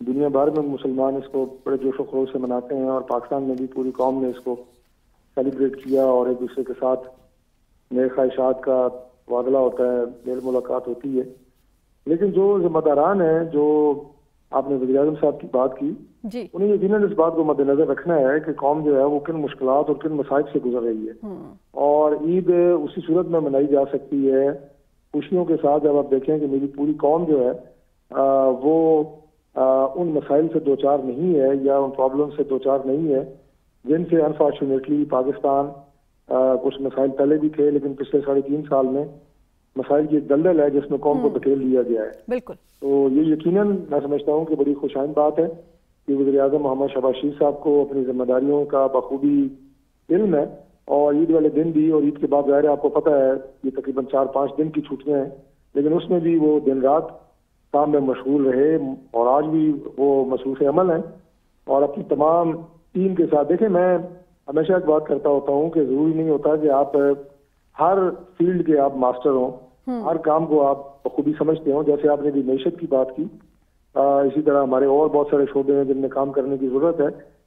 دنیا بھر میں مسلمان اس کو بڑے جوش و خروش سے مناتے ہیں، اور پاکستان میں بھی پوری قوم نے اس کو سیلیبریٹ کیا، اور ایک دوسرے کے ساتھ نئے خواہشات کا تبادلہ ہوتا ہے، میل ملاقات ہوتی ہے۔ لیکن جو ذمہ داران ہیں، جو آپ نے وزیر اعظم صاحب کی بات کی، جی انہیں یقیناً اس بات کو مد نظر رکھنا ہے کہ قوم جو ہے وہ کن مشکلات اور کن مصائب سے گزر رہی ہے، اور عید اسی صورت میں منائی جا سکتی ہے خوشیوں کے ساتھ جب آپ دیکھیں کہ میری پوری قوم جو ہے وہ ان مسائل سے دوچار نہیں ہے یا ان پرابلم سے دوچار نہیں ہے جن سے انفارچونیٹلی پاکستان کچھ مسائل پہلے بھی تھے، لیکن پچھلے 3.5 سال میں مسائل کی ایک دلدل ہے جس میں قوم کو دھکیل دیا گیا ہے۔ بالکل، تو یہ یقیناً میں سمجھتا ہوں کہ بڑی خوشائن بات ہے کہ وزیر اعظم محمد شہباز شریف صاحب کو اپنی ذمہ داریوں کا بخوبی علم ہے، اور عید والے دن بھی، اور عید کے بعد ظاہر ہے آپ کو پتہ ہے یہ تقریباً 4-5 دن کی چھٹیاں ہیں، لیکن اس میں بھی وہ دن رات کام میں مشغول رہے، اور آج بھی وہ مصروف عمل ہیں، اور اپنی تمام ٹیم کے ساتھ۔ دیکھیں، میں ہمیشہ ایک بات کرتا ہوتا ہوں کہ ضروری نہیں ہوتا کہ آپ ہر فیلڈ کے آپ ماسٹر ہوں، ہر کام کو آپ بخوبی سمجھتے ہوں۔ جیسے آپ نے بھی معیشت کی بات کی، اسی طرح ہمارے اور بہت سارے شعبے ہیں جن میں کام کرنے کی ضرورت ہے،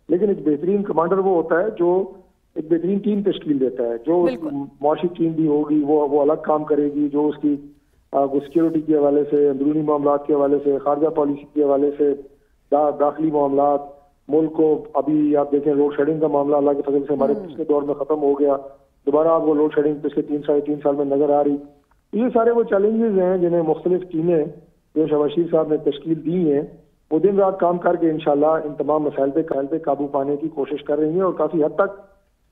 لیکن ایک بہترین کمانڈر وہ ہوتا ہے جو ایک بہترین ٹیم تشکیل دیتا ہے، جو معاشی ٹیم بھی ہوگی وہ الگ کام کرے گی، جو اس کی سیکورٹی کے حوالے سے، اندرونی معاملات کے حوالے سے، خارجہ پالیسی کے حوالے سے، داخلی معاملات، ملک کو ابھی آپ دیکھیں لوڈ شیڈنگ کا معاملہ اللہ کے فضل سے ہمارے پچھلے دور میں ختم ہو گیا، دوبارہ آپ کو لوڈ شیڈنگ پچھلے 3-3.5 سال میں نظر آ رہی۔ یہ سارے وہ چیلنجز ہیں جنہیں مختلف ٹیمیں جو شہباز شریف صاحب نے تشکیل دی ہیں وہ دن رات کام کر کے انشاءاللہ ان تمام مسائل پہ قابو پانے کی کوشش کر رہی ہیں، اور کافی حد تک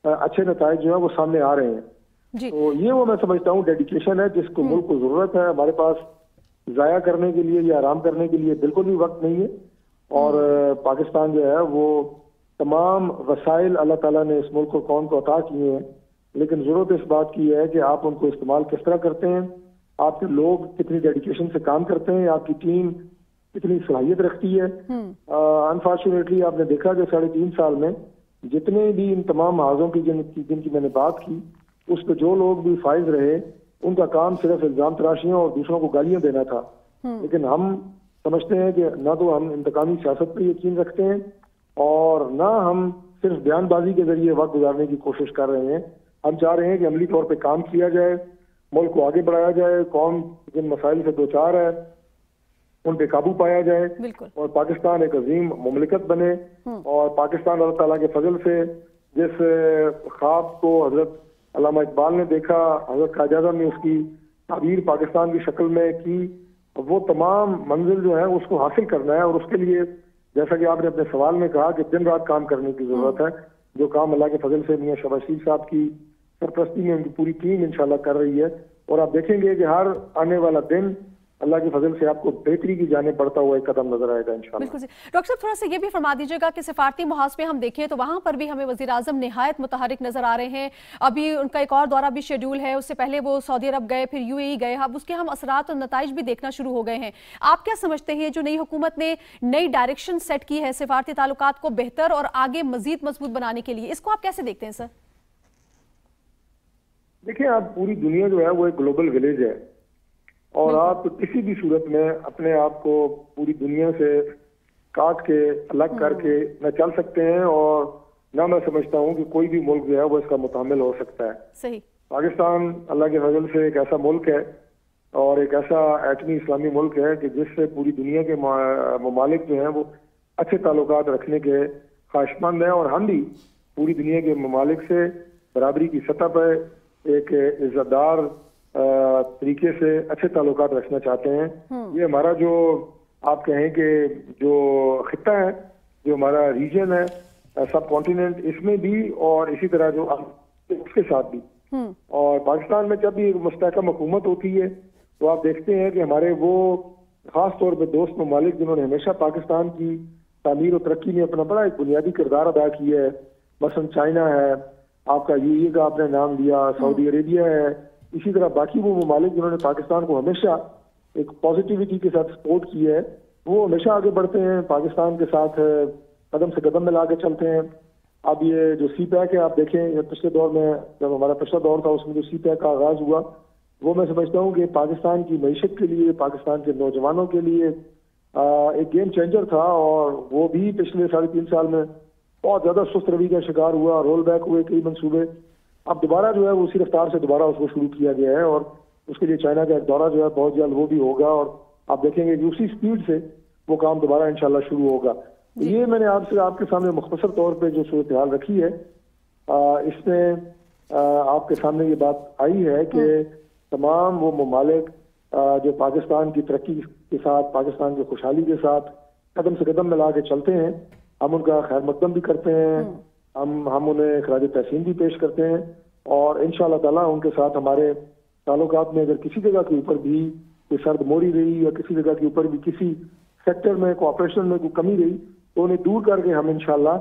اچھے نتائج جو ہیں وہ سامنے آ رہے ہیں۔ تو یہ وہ میں سمجھتا ہوں ڈیڈیکیشن ہے جس کو ملک کو ضرورت ہے۔ ہمارے پاس ضائع کرنے کے لیے یا آرام کرنے کے لیے بالکل بھی وقت نہیں ہے، اور پاکستان جو ہے وہ تمام وسائل اللہ تعالیٰ نے اس ملک کو قوم کو عطا کیے ہیں، لیکن ضرورت اس بات کی ہے کہ آپ ان کو استعمال کس طرح کرتے ہیں، آپ کے لوگ کتنی ڈیڈیکیشن سے کام کرتے ہیں، آپ کی ٹیم کتنی صلاحیت رکھتی ہے۔ انفارچونیٹلی آپ نے دیکھا کہ 3.5 سال میں جتنے بھی ان تمام محاذوں کی جن کی میں نے بات کی، اس پہ جو لوگ بھی فائز رہے ان کا کام صرف الزام تراشیاں اور دوسروں کو گالیاں دینا تھا، لیکن ہم سمجھتے ہیں کہ نہ تو ہم انتقامی سیاست پہ یقین رکھتے ہیں اور نہ ہم صرف بیان بازی کے ذریعے وقت گزارنے کی کوشش کر رہے ہیں۔ ہم چاہ رہے ہیں کہ عملی طور پہ کام کیا جائے، ملک کو آگے بڑھایا جائے، قوم جن مسائل سے دوچار ہے ان پہ قابو پایا جائے، اور پاکستان ایک عظیم مملکت بنے، اور پاکستان اللہ تعالیٰ کے فضل سے جس خواب کو حضرت علامہ اقبال نے دیکھا، حضرت خواجہ اعظم نے اس کی تعبیر پاکستان کی شکل میں کی، وہ تمام منزل جو ہے اس کو حاصل کرنا ہے، اور اس کے لیے جیسا کہ آپ نے اپنے سوال میں کہا کہ دن رات کام کرنے کی ضرورت ہے، جو کام اللہ کے فضل سے میاں شہباز شریف صاحب کی سرپرستی میں ان کی پوری ٹیم انشاءاللہ کر رہی ہے، اور آپ دیکھیں گے کہ ہر آنے والا دن اللہ کے فضل سے آپ کو بہتری کی جانب بڑھتا ہوا ایک قدم نظر آئے گا انشاءاللہ۔ بالکل ڈاکٹر صاحب تھوڑا سا یہ بھی فرما دیجیے گا کہ سفارتی محاذ پہ ہم دیکھیں تو وہاں پر بھی ہمیں وزیر اعظم نہایت متحرک نظر آ رہے ہیں، ابھی ان کا ایک اور دورہ بھی شیڈول ہے، اس سے پہلے وہ سعودی عرب گئے، پھر UAE گئے، اب اس کے ہم اثرات اور نتائج بھی دیکھنا شروع ہو گئے ہیں۔ آپ کیا سمجھتے ہیں جو نئی حکومت نے نئی ڈائریکشن سیٹ کی ہے سفارتی تعلقات کو بہتر اور آگے مزید مضبوط بنانے کے لیے، اس کو آپ کیسے دیکھتے ہیں سر؟ دیکھیں، آپ پوری دنیا جو ہے وہ ایک گلوبل ولیج ہے، اور آپ کسی بھی صورت میں اپنے آپ کو پوری دنیا سے کاٹ کے الگ کر کے نہ چل سکتے ہیں، اور نہ میں سمجھتا ہوں کہ کوئی بھی ملک جو ہے وہ اس کا متحمل ہو سکتا ہے۔ صحیح۔ پاکستان اللہ کے فضل سے ایک ایسا ملک ہے اور ایک ایسا ایٹمی اسلامی ملک ہے کہ جس سے پوری دنیا کے ممالک جو ہیں وہ اچھے تعلقات رکھنے کے خواہش مند ہیں، اور ہم بھی پوری دنیا کے ممالک سے برابری کی سطح پر ایک عزت دار طریقے سے اچھے تعلقات رکھنا چاہتے ہیں۔ یہ ہمارا جو آپ کہیں کہ جو خطہ ہے، جو ہمارا ریجن ہے، سب کانٹیننٹ، اس میں بھی اور اسی طرح جو اس کے ساتھ بھی، اور پاکستان میں جب بھی ایک مستحکم حکومت ہوتی ہے تو آپ دیکھتے ہیں کہ ہمارے وہ خاص طور پہ دوست ممالک جنہوں نے ہمیشہ پاکستان کی تعمیر و ترقی میں اپنا بڑا ایک بنیادی کردار ادا کیا ہے، مثلا چائنا ہے، آپ کا UAE کا آپ نے نام لیا، سعودی عربیہ ہے، اسی طرح باقی وہ ممالک جنہوں نے پاکستان کو ہمیشہ ایک پازیٹیوٹی کے ساتھ سپورٹ کی ہے، وہ ہمیشہ آگے بڑھتے ہیں، پاکستان کے ساتھ قدم سے قدم ملا کے چلتے ہیں۔ اب یہ جو CPEC ہے، آپ دیکھیں پچھلے دور میں جب ہمارا پچھلا دور تھا اس میں جو CPEC کا آغاز ہوا، وہ میں سمجھتا ہوں کہ پاکستان کی معیشت کے لیے، پاکستان کے نوجوانوں کے لیے، ایک گیم چینجر تھا، اور وہ بھی پچھلے 3.5 سال میں بہت زیادہ سست روی کا شکار ہوا، رول بیک ہوئے کئی منصوبے. اب دوبارہ جو ہے وہ اسی رفتار سے دوبارہ اس کو شروع کیا گیا ہے، اور اس کے لیے چائنا کا ایک دورہ جو ہے بہت جلد وہ بھی ہوگا، اور آپ دیکھیں گے کہ اسی سپیڈ سے وہ کام دوبارہ انشاءاللہ شروع ہوگا. یہ میں نے آپ کے سامنے مختصر طور پہ جو صورتحال رکھی ہے، اس میں آپ کے سامنے یہ بات آئی ہے کہ تمام وہ ممالک جو پاکستان کی ترقی کے ساتھ، پاکستان کی خوشحالی کے ساتھ قدم سے قدم ملا کے چلتے ہیں، ہم ان کا خیر مقدم بھی کرتے ہیں، ہم انہیں خراج تحسین بھی پیش کرتے ہیں، اور انشاءاللہ تعالیٰ ان کے ساتھ ہمارے تعلقات میں اگر کسی جگہ کے اوپر بھی کوئی سرد موری رہی، یا کسی جگہ کے اوپر بھی کسی سیکٹر میں کوآپریشن میں کوئی کمی رہی، تو انہیں دور کر کے ہم انشاءاللہ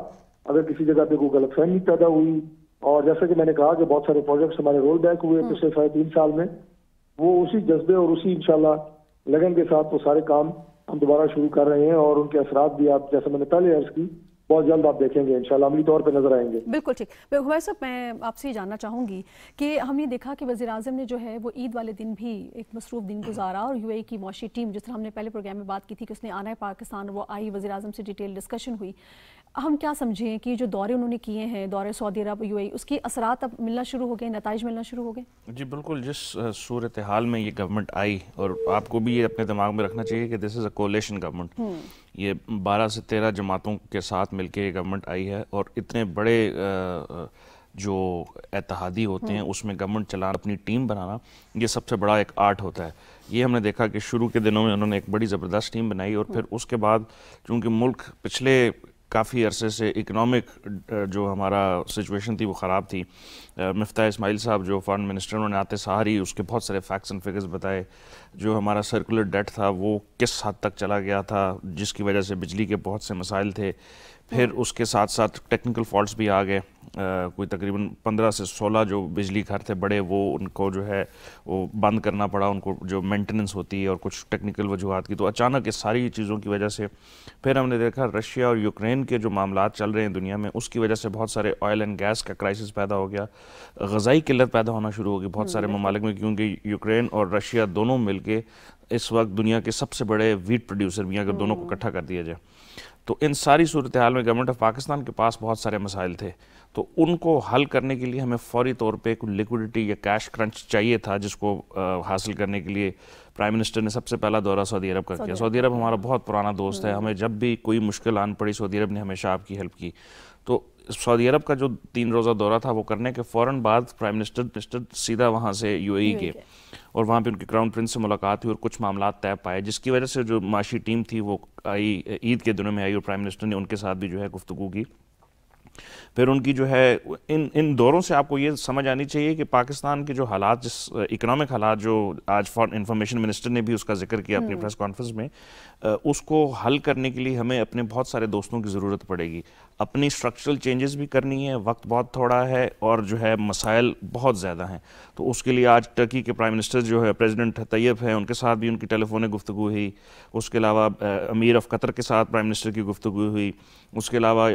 اگر کسی جگہ پہ کوئی غلط فہمی پیدا ہوئی، اور جیسا کہ میں نے کہا کہ بہت سارے پروجیکٹس ہمارے رول بیک ہوئے پچھلے 3.5 سال میں، وہ اسی جذبے اور اسی انشاءاللہ لگن کے ساتھ وہ سارے کام ہم دوبارہ شروع کر رہے ہیں، اور ان کے اثرات بھی آپ جیسا میں نے پہلے عرض کی بہت جلد آپ دیکھیں گے انشاءاللہ عملی طور پہ نظر آئیں گے. بالکل ٹھیک. حمایت صاحب، میں آپ سے یہ جاننا چاہوں گی کہ ہم نے دیکھا کہ وزیر اعظم نے جو ہے وہ عید والے دن بھی ایک مصروف دن گزارا، اور UAE کی معاشی ٹیم، جس طرح ہم نے پہلے پروگرام میں بات کی تھی کہ اس نے آنا ہے پاکستان، وہ آئی، وزیر اعظم سے ڈیٹیل ڈسکشن ہوئی. ہم کیا سمجھیں کہ جو دورے انہوں نے کیے ہیں، دورے سعودی عرب، UAE، اس کی اثرات اب ملنا شروع ہو گئے، نتائج ملنا شروع ہو گئے؟ جی بالکل. جس صورتحال میں یہ گورنمنٹ آئی، اور آپ کو بھی یہ اپنے دماغ میں رکھنا چاہیے کہ دس از اے کولیشن گورنمنٹ. یہ 12 سے 13 جماعتوں کے ساتھ مل کے یہ گورنمنٹ آئی ہے، اور اتنے بڑے جو اتحادی ہوتے ہیں اس میں گورنمنٹ چلانا، اپنی ٹیم بنانا، یہ سب سے بڑا ایک آرٹ ہوتا ہے. یہ ہم نے دیکھا کہ شروع کے دنوں میں انہوں نے ایک بڑی زبردست ٹیم بنائی، اور پھر اس کے بعد چونکہ ملک پچھلے کافی عرصے سے اکنامک جو ہمارا سچویشن تھی وہ خراب تھی. مفتاح اسماعیل صاحب جو فارن منسٹر، انہوں نے آتے سار ہی اس کے بہت سارے فیکٹس اینڈ فگرز بتائے. جو ہمارا سرکولر ڈیٹ تھا وہ کس حد تک چلا گیا تھا، جس کی وجہ سے بجلی کے بہت سے مسائل تھے. پھر اس کے ساتھ ساتھ ٹیکنیکل فالٹس بھی آ گئے. کوئی تقریباً 15 سے 16 جو بجلی گھر تھے بڑے، وہ ان کو جو ہے وہ بند کرنا پڑا، ان کو جو مینٹننس ہوتی ہے اور کچھ ٹیکنیکل وجوہات کی. تو اچانک اس ساری چیزوں کی وجہ سے پھر ہم نے دیکھا رشیا اور یوکرین کے جو معاملات چل رہے ہیں دنیا میں، اس کی وجہ سے بہت سارے آئل اینڈ گیس کا کرائسس پیدا ہو گیا، غذائی قلت پیدا ہونا شروع ہو گئی بہت سارے ممالک میں، کیونکہ یوکرین اور رشیا دونوں مل کے اس وقت دنیا کے سب سے بڑے ویٹ پروڈیوسر بھی ہیں اگر دونوں کو اکٹھا کر دیا جائے. تو ان ساری صورتحال میں گورنمنٹ آف پاکستان کے پاس بہت سارے مسائل تھے، تو ان کو حل کرنے کے لیے ہمیں فوری طور پہ کوئی لیکوڈیٹی یا کیش کرنچ چاہیے تھا، جس کو حاصل کرنے کے لیے پرائم منسٹر نے سب سے پہلا دورہ سعودی عرب کا کیا. سعودی عرب ہمارا بہت پرانا دوست ہے، ہمیں جب بھی کوئی مشکل آن پڑی سعودی عرب نے ہمیشہ آپ کی ہیلپ کی. تو سعودی عرب کا جو 3 روزہ دورہ تھا وہ کرنے کے فوراً بعد پرائم منسٹر سیدھا وہاں سے UAE گئے، اور وہاں پہ ان کے کراؤن پرنس سے ملاقات ہوئی اور کچھ معاملات طے پائے، جس کی وجہ سے جو معاشی ٹیم تھی وہ آئی، عید کے دنوں میں آئی، اور پرائم منسٹر نے ان کے ساتھ بھی جو ہے گفتگو کی. پھر ان کی جو ہے ان دوروں سے آپ کو یہ سمجھ آنی چاہیے کہ پاکستان کے جو حالات، جس اکنامک حالات جو آج فارن انفارمیشن منسٹر نے بھی اس کا ذکر کیا اپنی پریس کانفرنس میں، اس کو حل کرنے کے لیے ہمیں اپنے بہت سارے دوستوں کی ضرورت پڑے گی. اپنی اسٹرکچرل چینجز بھی کرنی ہے، وقت بہت تھوڑا ہے، اور جو ہے مسائل بہت زیادہ ہیں. تو اس کے لیے آج ٹرکی کے پرائم منسٹر جو ہے پریزیڈنٹ طیب ہیں، ان کے ساتھ بھی ان کی ٹیلی فونک گفتگو ہوئی. اس کے علاوہ امیر آف قطر کے ساتھ پرائم منسٹر کی گفتگو ہوئی. اس کے علاوہ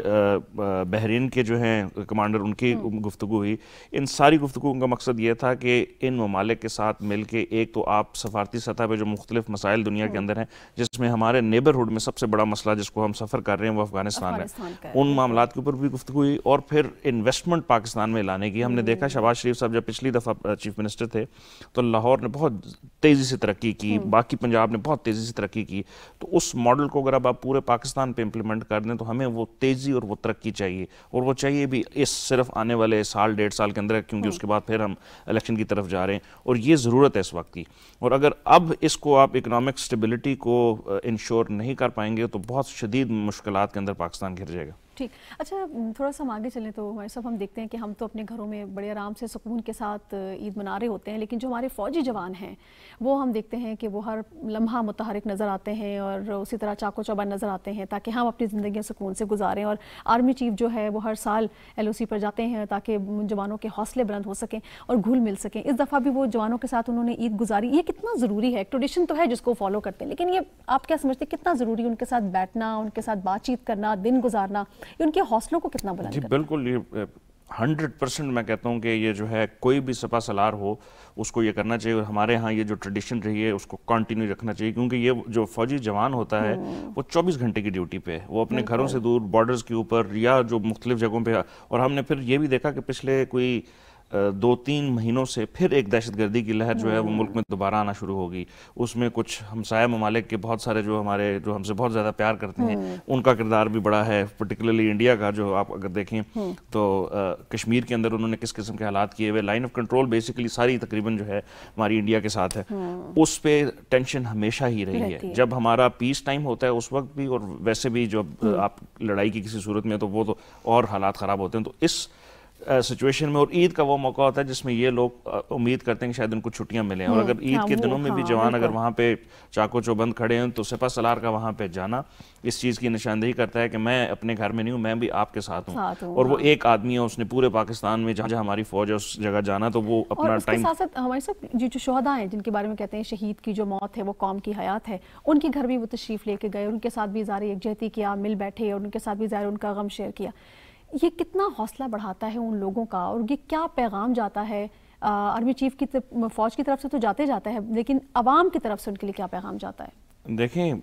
بحرین کے جو ہیں کمانڈر، ان کی گفتگو ہوئی. ان ساری گفتگوؤں کا مقصد یہ تھا کہ ان ممالک کے ساتھ مل کے ایک تو آپ سفارتی سطح پہ جو مختلف مسائل دنیا کے اندر ہیں، جس میں ہمارے نیبرہڈ میں سب سے بڑا مسئلہ جس کو ہم سفر کر رہے ہیں وہ افغانستان ہے، ان معاملات کے اوپر بھی گفتگو ہوئی. اور پھر انویسٹمنٹ پاکستان میں لانے کی. ہم نے دیکھا شہباز شریف صاحب جب پچھلی دفعہ چیف منسٹر تھے تو لاہور نے بہت تیزی سے ترقی کی، باقی پنجاب نے بہت تیزی سے ترقی کی. تو اس ماڈل کو اگر اب آپ پورے پاکستان پہ امپلیمنٹ کر دیں تو ہمیں وہ تیزی اور وہ ترقی چاہیے، اور وہ چاہیے بھی اس صرف آنے والے سال 1.5 سال کے اندر، کیونکہ اس کے بعد پھر ہم الیکشن کی طرف جا رہے ہیں، اور یہ ضرورت ہے اس وقت کی. اور اگر اب اس کو آپ اکنامک سٹیبلٹی کو انشور نہیں کر پائیں گے تو بہت شدید مشکلات کے اندر پاکستان گھر جائے گا. ٹھیک. اچھا، تھوڑا سا ہم آگے چلیں تو ہمارے سب ہم دیکھتے ہیں کہ ہم تو اپنے گھروں میں بڑے آرام سے سکون کے ساتھ عید منا رہے ہوتے ہیں، لیکن جو ہمارے فوجی جوان ہیں وہ ہم دیکھتے ہیں کہ وہ ہر لمحہ متحرک نظر آتے ہیں، اور اسی طرح چاقو چوبند نظر آتے ہیں تاکہ ہم اپنی زندگیاں سکون سے گزاریں. اور آرمی چیف جو ہے وہ ہر سال LOC پر جاتے ہیں تاکہ جوانوں کے حوصلے بلند ہو سکیں اور گھل مل سکیں. اس دفعہ بھی وہ جوانوں کے ساتھ انہوں نے عید گزاری. یہ کتنا ضروری ہے؟ ٹریڈیشن تو ہے جس کو فالو کرتے ہیں، لیکن یہ آپ کیا سمجھتے ہیں کتنا ضروری ہے ان کے ساتھ بیٹھنا، ان کے ساتھ بات چیت کرنا، دن گزارنا، یہ ان کے حوصلوں کو کتنا بلند جی کرنا؟ بالکل. یہ 100% میں کہتا ہوں کہ یہ جو ہے کوئی بھی سپہ سالار ہو اس کو یہ کرنا چاہیے، اور ہمارے ہاں یہ جو ٹریڈیشن رہی ہے اس کو کنٹینیو رکھنا چاہیے، کیونکہ یہ جو فوجی جوان ہوتا ہے وہ 24 گھنٹے کی ڈیوٹی پہ ہے، وہ اپنے گھروں سے دور بارڈرز کے اوپر یا جو مختلف جگہوں پہ، اور ہم نے پھر یہ بھی دیکھا کہ پچھلے کوئی 2-3 مہینوں سے پھر ایک دہشت گردی کی لہر جو ہے وہ ملک میں دوبارہ آنا شروع ہوگی، اس میں کچھ ہمسایہ ممالک کے بہت سارے جو ہم سے بہت زیادہ پیار کرتے ہیں ان کا کردار بھی بڑا ہے، پرٹیکولرلی انڈیا کا جو آپ اگر دیکھیں تو کشمیر کے اندر انہوں نے کس قسم کے حالات کیے ہوئے، لائن آف کنٹرول بیسیکلی ساری تقریباً جو ہے ہماری انڈیا کے ساتھ ہے، اس پہ ٹینشن ہمیشہ ہی رہی ہے، جب ہمارا پیس ٹائم ہوتا ہے اس وقت بھی، اور ویسے بھی جب آپ لڑائی کی کسی صورت میں تو وہ تو اور حالات خراب ہوتے ہیں، تو اس سچویشن میں، اور عید کا وہ موقع ہوتا ہے جس میں یہ لوگ امید کرتے ہیں کہ شاید ان کو چھٹیاں ملیں، اور اگر عید کے دنوں میں بھی جوان اگر وہاں پہ چاقو چوبند کھڑے ہیں تو سپہ سالار کا وہاں پہ جانا اس چیز کی نشاندہی کرتا ہے کہ میں اپنے گھر میں نہیں ہوں، میں بھی آپ کے ساتھ ہوں، اور وہ ایک آدمی ہے، اس نے پورے پاکستان میں جہاں ہماری فوج ہے اس جگہ جانا، تو وہ اپنا ٹائم، اور اس کے ساتھ ہمارے ساتھ جو شہداء ہیں جن کے بارے میں کہتے ہیں شہید کی جو موت ہے وہ قوم کی حیات ہے، ان کے گھر بھی وہ تشریف لے کے گئے، ان کے ساتھ بھی اظہار یکجہتی کیا، مل بیٹھے اور ان کے ساتھ بھی ظاہر ان کا غم شیئر کیا، یہ کتنا حوصلہ بڑھاتا ہے ان لوگوں کا، اور یہ کیا پیغام جاتا ہے آرمی چیف کی فوج کی طرف سے تو جاتا ہے، لیکن عوام کی طرف سے ان کے لیے کیا پیغام جاتا ہے؟ دیکھیں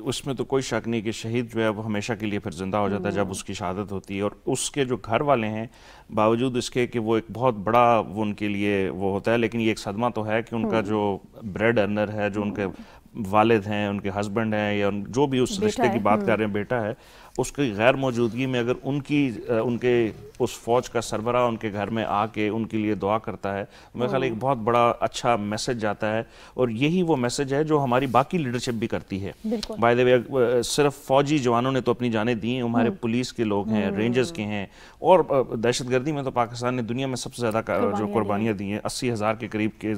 اس میں تو کوئی شک نہیں کہ شہید جو ہے وہ ہمیشہ کے لیے پھر زندہ ہو جاتا ہے جب اس کی شہادت ہوتی ہے، اور اس کے جو گھر والے ہیں باوجود اس کے کہ وہ ایک بہت بڑا وہ ان کے لیے وہ ہوتا ہے، لیکن یہ ایک صدمہ تو ہے کہ ان کا جو بریڈ ارنر ہے، جو ان کے والد ہیں، ان کے ہسبینڈ ہیں، یا جو بھی اس رشتے کی بات کر رہے ہیں، بیٹا ہے، اس کی غیر موجودگی میں اگر ان کے اس فوج کا سربراہ ان کے گھر میں آ کے ان کے لیے دعا کرتا ہے، میرے خیال ایک بہت بڑا اچھا میسج جاتا ہے، اور یہی وہ میسج ہے جو ہماری باقی لیڈرشپ بھی کرتی ہے۔ بائی دی وے صرف فوجی جوانوں نے تو اپنی جانیں دی ہیں، ہمارے پولیس کے لوگ ہیں، رینجرز کے ہیں، اور دہشت گردی میں تو پاکستان نے دنیا میں سب سے زیادہ جو قربانیاں دی ہیں، 80,000 کے قریب کے،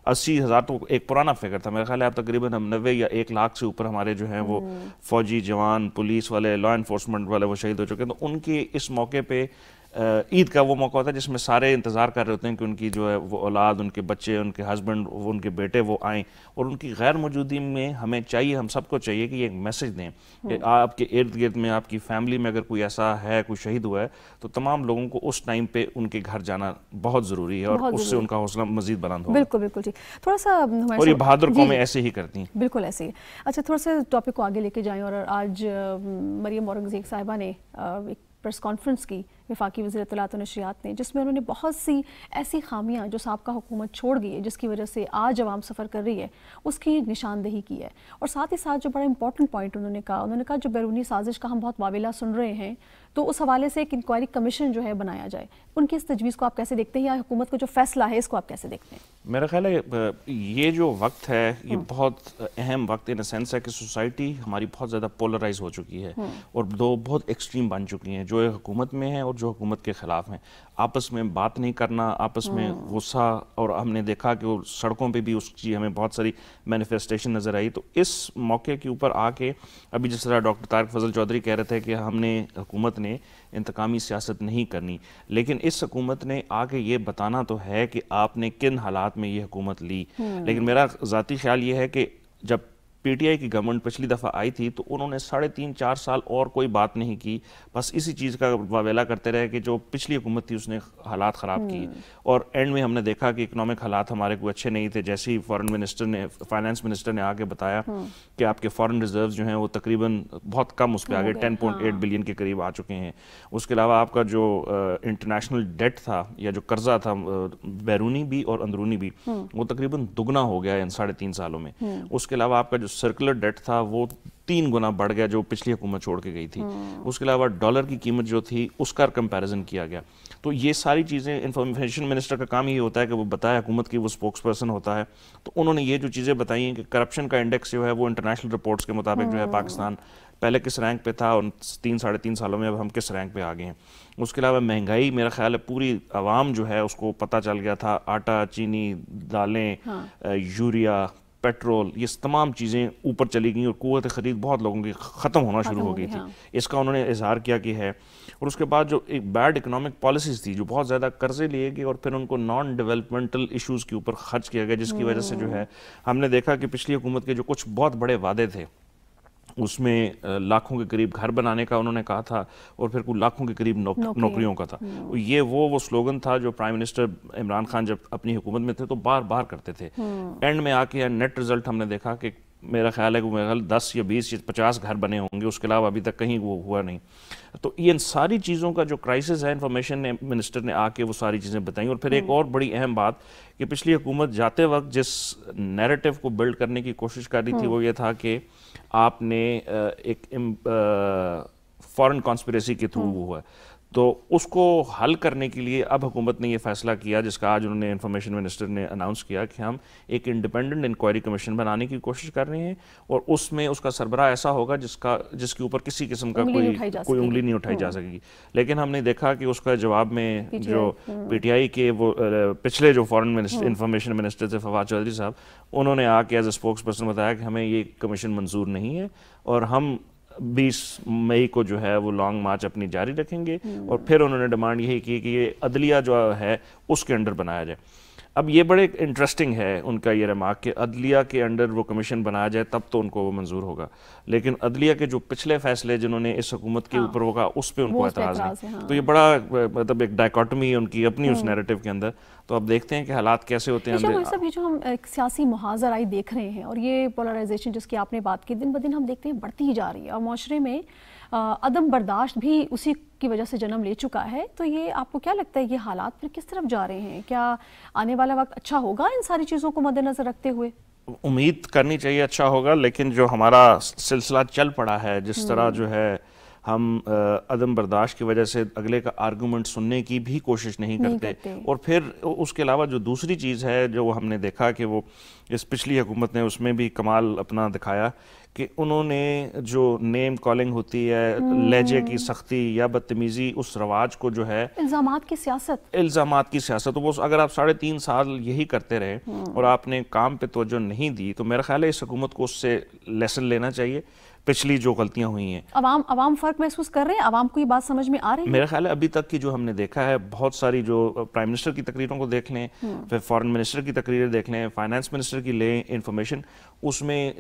80,000 تو ایک پرانا فگر تھا، میرے خیال ہے اب تقریباً ہم 90 یا 1 لاکھ سے اوپر ہمارے جو ہیں وہ فوجی جوان، پولیس والے، لا انفورسمنٹ والے وہ شہید ہو چکے ہیں، تو ان کی اس موقع پہ عید کا وہ موقع ہوتا ہے جس میں سارے انتظار کر رہے ہوتے ہیں کہ ان کی جو ہے وہ اولاد، ان کے بچے، ان کے ہسبینڈ، ان کے بیٹے وہ آئیں، اور ان کی غیر موجودگی میں ہمیں چاہیے، ہم سب کو چاہیے کہ یہ ایک میسج دیں کہ آپ کے ارد گرد میں، آپ کی فیملی میں اگر کوئی ایسا ہے، کوئی شہید ہوا ہے، تو تمام لوگوں کو اس ٹائم پہ ان کے گھر جانا بہت ضروری ہے، اور اس سے ان کا حوصلہ مزید بلند ہوگا۔ بالکل بالکل ٹھیک، تھوڑا سا اور یہ بہادر قومیں ایسے ہی کرتی ہیں، بالکل ایسے ہی۔ اچھا تھوڑا سا ٹاپک کو آگے لے کے جائیں، اور آج مریم اورنگزیب صاحبہ نے ایک پریس کانفرنس کی وفاقی وزیر اطلاعات و نشریات نے، جس میں انہوں نے بہت سی ایسی خامیاں جو سابقہ حکومت چھوڑ گئی ہے، جس کی وجہ سے آج عوام سفر کر رہی ہے، اس کی نشاندہی کی ہے، اور ساتھ ہی ساتھ جو بڑا امپورٹنٹ پوائنٹ انہوں نے کہا جو بیرونی سازش کا ہم بہت واویلا سن رہے ہیں، تو اس حوالے سے ایک انکوائری کمیشن جو ہے بنایا جائے، ان کی اس تجویز کو آپ کیسے دیکھتے ہیں، یا حکومت کا جو فیصلہ ہے اس کو آپ کیسے دیکھتے ہیں؟ میرا خیال ہے یہ جو وقت ہے یہ بہت اہم وقت ان سینس ہے کہ سوسائٹی ہماری بہت زیادہ پولرائز ہو چکی ہے، اور دو بہت ایکسٹریم بن چکی ہیں، جو حکومت میں ہیں اور جو حکومت کے خلاف ہیں، آپس میں بات نہیں کرنا، آپس میں غصہ، اور ہم نے دیکھا کہ وہ سڑکوں پہ بھی اس کی ہمیں بہت ساری مینیفیسٹیشن نظر آئی۔ تو اس موقع کے اوپر آ کے ابھی جس طرح ڈاکٹر طارق فضل چودھری کہہ رہے تھے کہ ہم نے حکومت نے انتقامی سیاست نہیں کرنی، لیکن اس حکومت نے آ کے یہ بتانا تو ہے کہ آپ نے کن حالات میں یہ حکومت لی، لیکن میرا ذاتی خیال یہ ہے کہ جب پی ٹی آئی کی گورنمنٹ پچھلی دفعہ آئی تھی تو انہوں نے 3.5-4 سال اور کوئی بات نہیں کی، بس اسی چیز کا واویلا کرتے رہے کہ جو پچھلی حکومت تھی اس نے حالات خراب کیے، اور اینڈ میں ہم نے دیکھا کہ اکنامک حالات ہمارے کوئی اچھے نہیں تھے، جیسے ہی فائنانس منسٹر نے آگے بتایا کہ آپ کے فارن ریزروز جو ہیں وہ تقریباً بہت کم اس پہ آگے 10.8 بلین کے قریب آ چکے ہیں، اس کے علاوہ آپ کا جو انٹرنیشنل ڈیٹ تھا یا جو قرضہ تھا بیرونی بھی اور اندرونی بھی، وہ تقریباً دگنا ہو گیا ان 3.5 سالوں میں، اس کے علاوہ آپ کا جو سرکولر ڈیٹ تھا وہ 3 گنا بڑھ گیا جو پچھلی حکومت چھوڑ کے گئی تھی، اس کے علاوہ ڈالر کی قیمت جو تھی اس کا کمپیریزن کیا گیا، تو یہ ساری چیزیں انفارمیشن منسٹر کا کام یہ ہوتا ہے کہ وہ بتائے، حکومت کی وہ اسپوکس پرسن ہوتا ہے، تو انہوں نے یہ جو چیزیں بتائی ہیں کہ کرپشن کا انڈیکس جو ہے وہ انٹرنیشنل رپورٹس کے مطابق جو ہے پاکستان پہلے کس رینک پہ تھا اور 3-3.5 سالوں میں اب ہم کس رینک پہ آ گئے ہیں، اس کے علاوہ مہنگائی میرا خیال ہے پوری عوام جو ہے اس کو پتہ چل گیا تھا، آٹا، چینی، دالیں، یوریا، پیٹرول، یہ تمام چیزیں اوپر چلی گئیں اور قوت خرید بہت لوگوں کی ختم ہونا شروع ہو گئی تھی، اس کا انہوں نے اظہار کیا کہ ہے، اور اس کے بعد جو ایک بیڈ اکنامک پالیسیز تھی جو بہت زیادہ قرضے لیے گئے اور پھر ان کو نان ڈیولپمنٹل ایشوز کے اوپر خرچ کیا گیا، جس کی وجہ سے جو ہے ہم نے دیکھا کہ پچھلی حکومت کے جو کچھ بہت بڑے وعدے تھے اس میں لاکھوں کے قریب گھر بنانے کا انہوں نے کہا تھا اور پھر کوئی لاکھوں کے قریب نوکریوں کا تھا. یہ وہ سلوگن تھا جو پرائم منسٹر عمران خان جب اپنی حکومت میں تھے تو بار بار کرتے تھے. اینڈ میں آ کے نیٹ رزلٹ ہم نے دیکھا کہ میرا خیال ہے کہ 10 یا 20 یا 50 گھر بنے ہوں گے, اس کے علاوہ ابھی تک کہیں وہ ہوا نہیں. تو ان ساری چیزوں کا جو کرائسس ہے, انفارمیشن منسٹر نے آ کے وہ ساری چیزیں بتائیں. اور پھر ایک اور بڑی اہم بات کہ پچھلی حکومت جاتے وقت جس نیریٹو کو بلڈ کرنے کی کوشش کر رہی تھی وہ یہ تھا کہ آپ نے ایک فارن کانسپریسی کے تھرو ہوا ہے, تو اس کو حل کرنے کے لیے اب حکومت نے یہ فیصلہ کیا جس کا آج انہوں نے انفارمیشن منسٹر نے اناؤنس کیا کہ ہم ایک انڈیپینڈنٹ انکوائری کمیشن بنانے کی کوشش کر رہے ہیں اور اس میں اس کا سربراہ ایسا ہوگا جس کے اوپر کسی قسم کا کوئی انگلی نہیں اٹھائی جا سکے گی. لیکن ہم نے دیکھا کہ اس کا جواب میں جو پی ٹی آئی کے وہ پچھلے جو فارن انفارمیشن منسٹر تھے فواد چودھری صاحب, انہوں نے آ کے ایز اے اسپوکس پرسن بتایا کہ ہمیں یہ کمیشن منظور نہیں ہے اور ہم 20 مئی کو جو ہے وہ لانگ مارچ اپنی جاری رکھیں گے. اور پھر انہوں نے ڈیمانڈ یہی کی کہ یہ عدلیہ جو ہے اس کے انڈر بنایا جائے. اب یہ بڑے انٹرسٹنگ ہے ان کا یہ ریمارک کہ عدلیہ کے انڈر وہ کمیشن بنایا جائے تب تو ان کو وہ منظور ہوگا, لیکن عدلیہ کے جو پچھلے فیصلے جنہوں نے اس حکومت کے اوپر ہوگا اس پہ ان کو اعتراض نہیں. تو یہ بڑا مطلب ایک ڈائیکاٹمی ان کی اپنی اس نیریٹو کے اندر. تو اب دیکھتے ہیں کہ حالات کیسے ہوتے ہیں. یہ جو ہم ایک سیاسی محاذر آئی دیکھ رہے ہیں اور یہ پولرائزیشن جس کی آپ نے بات کی دن بدن ہم دیکھتے ہیں بڑھتی ہی جا رہی ہے اور معاشرے میں عدم برداشت بھی اسی کی وجہ سے جنم لے چکا ہے. تو یہ آپ کو کیا لگتا ہے یہ حالات پھر کس طرف جا رہے ہیں؟ کیا آنے والا وقت اچھا ہوگا ان ساری چیزوں کو مد نظر رکھتے ہوئے؟ امید کرنی چاہیے اچھا ہوگا, لیکن جو ہمارا سلسلہ چل پڑا ہے جس طرح جو ہے ہم عدم برداشت کی وجہ سے اگلے کا آرگومنٹ سننے کی بھی کوشش نہیں کرتے. اور پھر اس کے علاوہ جو دوسری چیز ہے جو ہم نے دیکھا کہ وہ اس پچھلی حکومت نے اس میں بھی کمال اپنا دکھایا کہ انہوں نے جو نیم کالنگ ہوتی ہے, لہجے کی سختی یا بدتمیزی, اس رواج کو جو ہے الزامات کی سیاست وہ اگر آپ 3.5 سال یہی کرتے رہے اور آپ نے کام پہ توجہ نہیں دی تو میرا خیال ہے اس حکومت کو اس سے لیسن لینا چاہیے پچھلی جو غلطیاں ہوئی ہیں. عوام فرق محسوس کر رہے ہیں, عوام کو یہ بات سمجھ میں آ رہی ہے؟ میرا خیال ہے ابھی تک کی جو ہم نے دیکھا ہے بہت ساری جو پرائم منسٹر کی تقریروں کو دیکھ لیں, پھر فارن منسٹر کی تقریریں دیکھ لیں, فائنانس منسٹر کی لیں انفارمیشن, اس میں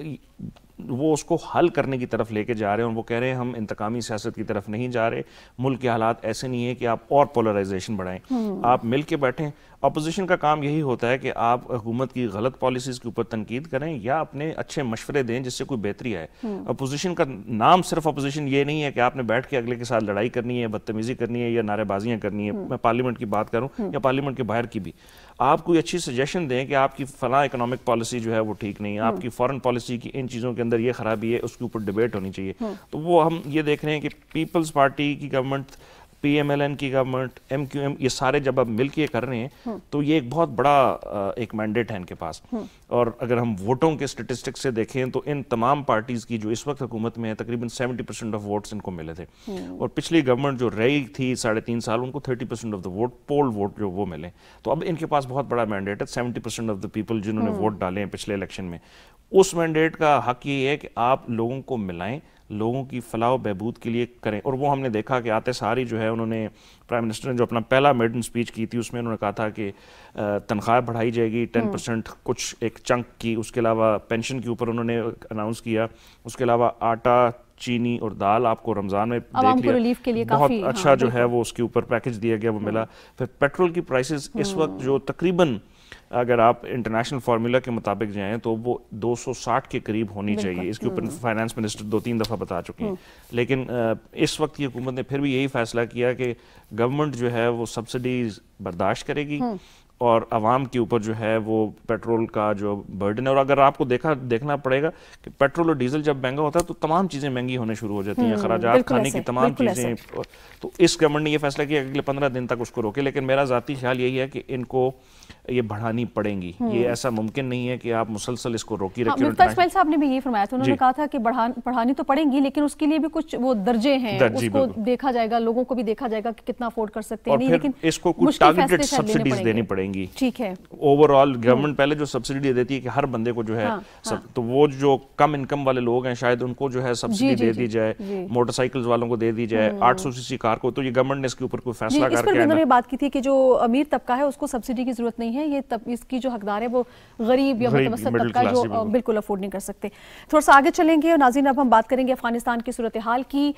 وہ اس کو حل کرنے کی طرف لے کے جا رہے ہیں اور وہ کہہ رہے ہیں ہم انتقامی سیاست کی طرف نہیں جا رہے. ملک کے حالات ایسے نہیں ہیں کہ آپ اور پولرائزیشن بڑھائیں, آپ مل کے بیٹھیں. اپوزیشن کا کام یہی ہوتا ہے کہ آپ حکومت کی غلط پالیسیز کے اوپر تنقید کریں یا اپنے اچھے مشورے دیں جس سے کوئی بہتری آئے. اپوزیشن کا نام صرف اپوزیشن یہ نہیں ہے کہ آپ نے بیٹھ کے اگلے کے ساتھ لڑائی کرنی ہے, بدتمیزی کرنی ہے یا نعرے بازیاں کرنی ہے. میں پارلیمنٹ کی بات کروں یا پارلیمنٹ کے باہر کی بھی, آپ کوئی اچھی سجیشن دیں کہ آپ کی فلاں اکنامک پالیسی جو ہے وہ ٹھیک نہیں ہے, آپ کی فارن پالیسی کی ان چیزوں کے اندر یہ خرابی ہے, اس کے اوپر ڈیبیٹ ہونی چاہیے. تو وہ ہم یہ دیکھ رہے ہیں کہ پیپلز پارٹی کی government, P M L N کی گورنمنٹ, ایم کیو ایم, یہ سارے جب اب مل کے کر رہے ہیں تو یہ ایک بہت بڑا ایک مینڈیٹ ہے ان کے پاس. اور اگر ہم ووٹوں کے سٹیٹسٹکس سے دیکھیں تو ان تمام پارٹیز کی جو اس وقت حکومت میں ہے تقریباً 70% آف ووٹس ان کو ملے تھے, اور پچھلی گورنمنٹ جو رہی تھی 3.5 سال ان کو 30% of the vote, poll vote جو وہ ملے. تو اب ان کے پاس بہت بڑا مینڈیٹ ہے. 70% آف دا پیپل جنہوں نے ووٹ ڈالے ہیں پچھلے الیکشن میں, اس مینڈیٹ کا حق یہ ہے کہ آپ لوگوں کو ملائیں, لوگوں کی فلاح و بہبود کے لیے کریں. اور وہ ہم نے دیکھا کہ آتے ساری جو ہے انہوں نے پرائم منسٹر نے جو اپنا پہلا میڈن سپیچ کی تھی اس میں انہوں نے کہا تھا کہ تنخواہ بڑھائی جائے گی 10% کچھ ایک چنک کی, اس کے علاوہ پینشن کے اوپر انہوں نے اناؤنس کیا, اس کے علاوہ آٹا, چینی اور دال آپ کو رمضان میں دیکھ لیا بہت اچھا جو ہے وہ اس کے اوپر پیکج دیا گیا, وہ ملا. پھر پیٹرول کی پرائسز اس وقت جو تقریباً اگر آپ انٹرنیشنل فارمولا کے مطابق جائیں تو وہ 260 کے قریب ہونی چاہیے. اس کے اوپر فائنانس منسٹر 2-3 دفعہ بتا چکے ہیں. لیکن اس وقت کی حکومت نے پھر بھی یہی فیصلہ کیا کہ گورنمنٹ جو ہے وہ سبسڈیز برداشت کرے گی اور عوام کے اوپر جو ہے وہ پیٹرول کا جو برڈن ہے. اور اگر آپ کو دیکھنا پڑے گا کہ پیٹرول اور ڈیزل جب مہنگا ہوتا ہے تو تمام چیزیں مہنگی ہونے شروع ہو جاتی ہیں, اخراجات کھانے کی تمام چیزیں. تو اس گورنمنٹ نے یہ فیصلہ کیا کہ اگلے 15 دن تک اس کو روکے. لیکن میرا ذاتی خیال یہی ہے کہ ان کو یہ بڑھانی پڑیں گی. یہ ایسا ممکن نہیں ہے کہ آپ مسلسل اس کو روکی رکھیں. مفتاح اسماعیل صاحب نے بھی یہ فرمایا تھا, انہوں نے کہا تھا کہ بڑھانی تو پڑیں گی لیکن اس کے لیے بھی کچھ وہ درجے ہیں, اس کو دیکھا جائے گا, لوگوں کو بھی دیکھا جائے گا کہ کتنا افورڈ کر سکتے ہیں. لیکن اس کو کچھ ٹارگیٹڈ سبسڈیز دینی پڑیں گی. ٹھیک ہے, اوور آل گورنمنٹ پہلے جو سبسڈی دیتی ہے کہ ہر بندے کو جو ہے تو وہ جو کم انکم والے لوگ ہیں شاید ان کو جو ہے سبسڈی دے دی جائے, موٹر سائیکلز والوں کو دے دی جائے, 800 cc کار کو. تو یہ گورنمنٹ نے اس کے اوپر کوئی فیصلہ کر کے انہوں نے بات کی تھی کہ جو امیر طبقہ ہے اس کو سبسڈی کی ضرورت نہیں ہیں, یہ اس کی جو حقدار ہے وہ غریب یا متوسط طبقہ جو بالکل افورڈ نہیں کر سکتے. تھوڑا سا آگے چلیں گے اور ناظرین اب ہم بات کریں گے افغانستان کی صورتحال کی.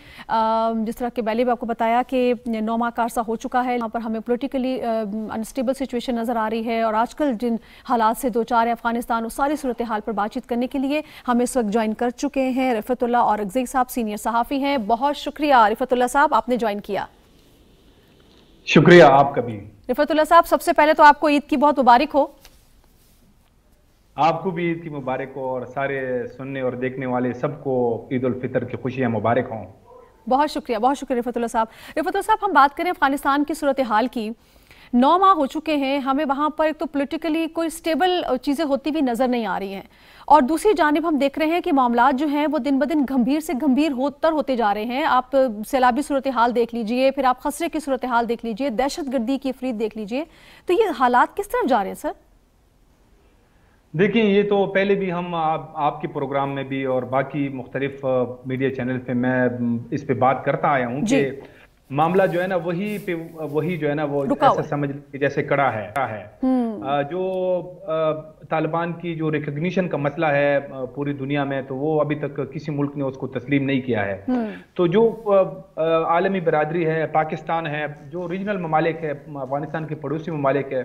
جس طرح کہ پہلے بھی آپ کو بتایا کہ 9 ماہ کا عرصہ ہو چکا ہے, یہاں پر ہمیں پولیٹیکلی انسٹیبل سچویشن نظر آ رہی ہے, اور آج کل جن حالات سے دو چار ہے افغانستان, اس ساری صورتحال پر بات چیت کرنے کے لیے ہم اس وقت جوائن کر چکے ہیں رفعت اللہ اورگزئی صاحب, سینئر صحافی ہیں. بہت شکریہ رفعت اللہ صاحب, آپ نے جوائن کیا. شکریہ آپ کا بھی. رفعت اللہ صاحب, سب سے پہلے تو آپ کو عید کی بہت مبارک ہو. آپ کو بھی عید کی مبارک ہو, اور سارے سننے اور دیکھنے والے سب کو عید الفطر کی خوشیاں مبارک ہوں. بہت شکریہ رفعت اللہ صاحب. رفعت اللہ صاحب, ہم بات کریں افغانستان کی صورتحال کی. 9 ماہ ہو چکے ہیں, ہمیں وہاں پر ایک تو پولیٹیکلی کوئی سٹیبل چیزیں ہوتی بھی نظر نہیں آ رہی ہیں, اور دوسری جانب ہم دیکھ رہے ہیں کہ معاملات جو ہیں وہ دن بدن گھمبیر سے گھمبیر ہوتے جا رہے ہیں. آپ سیلابی صورتحال دیکھ لیجئے, پھر آپ خسرے کی صورتحال دیکھ لیجئے, دہشت گردی کی افرید دیکھ لیجئے, تو یہ حالات کس طرف جا رہے ہیں سر؟ دیکھیں, یہ تو پہلے بھی ہم آپ کے پروگرام میں بھی اور باقی مختلف میڈیا چینل پہ میں اس پہ بات کرتا آیا ہوں کہ معاملہ جو ہے نا وہی جو ہے نا وہ ایسا سمجھ جیسے کڑا ہے. جو طالبان کی جو ریکگنیشن کا مسئلہ ہے پوری دنیا میں, تو وہ ابھی تک کسی ملک نے اس کو تسلیم نہیں کیا ہے. تو جو عالمی برادری ہے, پاکستان ہے, جو ریجنل ممالک ہے, افغانستان کے پڑوسی ممالک ہے,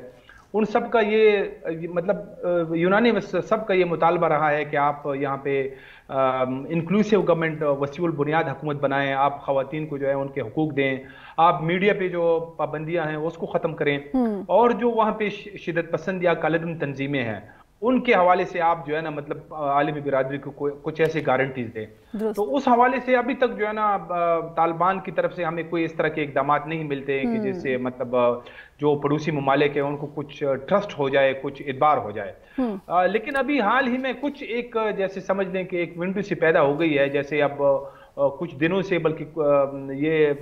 ان سب کا یہ مطلب یونانیمس سب کا یہ مطالبہ رہا ہے کہ آپ یہاں پہ انکلوسیو گورنمنٹ, وسیع البنیاد حکومت بنائیں, آپ خواتین کو جو ہے ان کے حقوق دیں, آپ میڈیا پہ جو پابندیاں ہیں اس کو ختم کریں, اور جو وہاں پہ شدت پسند یا کالعدم تنظیمیں ہیں ان کے حوالے سے آپ جو ہے نا مطلب عالمی برادری کو کچھ ایسی گارنٹیز دیں. تو اس حوالے سے ابھی تک جو ہے نا طالبان کی طرف سے ہمیں کوئی اس طرح کے اقدامات نہیں ملتے کہ جس سے مطلب جو پڑوسی ممالک ہیں ان کو کچھ ٹرسٹ ہو جائے, کچھ اعتبار ہو جائے. لیکن ابھی حال ہی میں کچھ ایک جیسے سمجھ لیں کہ ایک ونڈو سی پیدا ہو گئی ہے, جیسے اب کچھ دنوں سے بلکہ یہ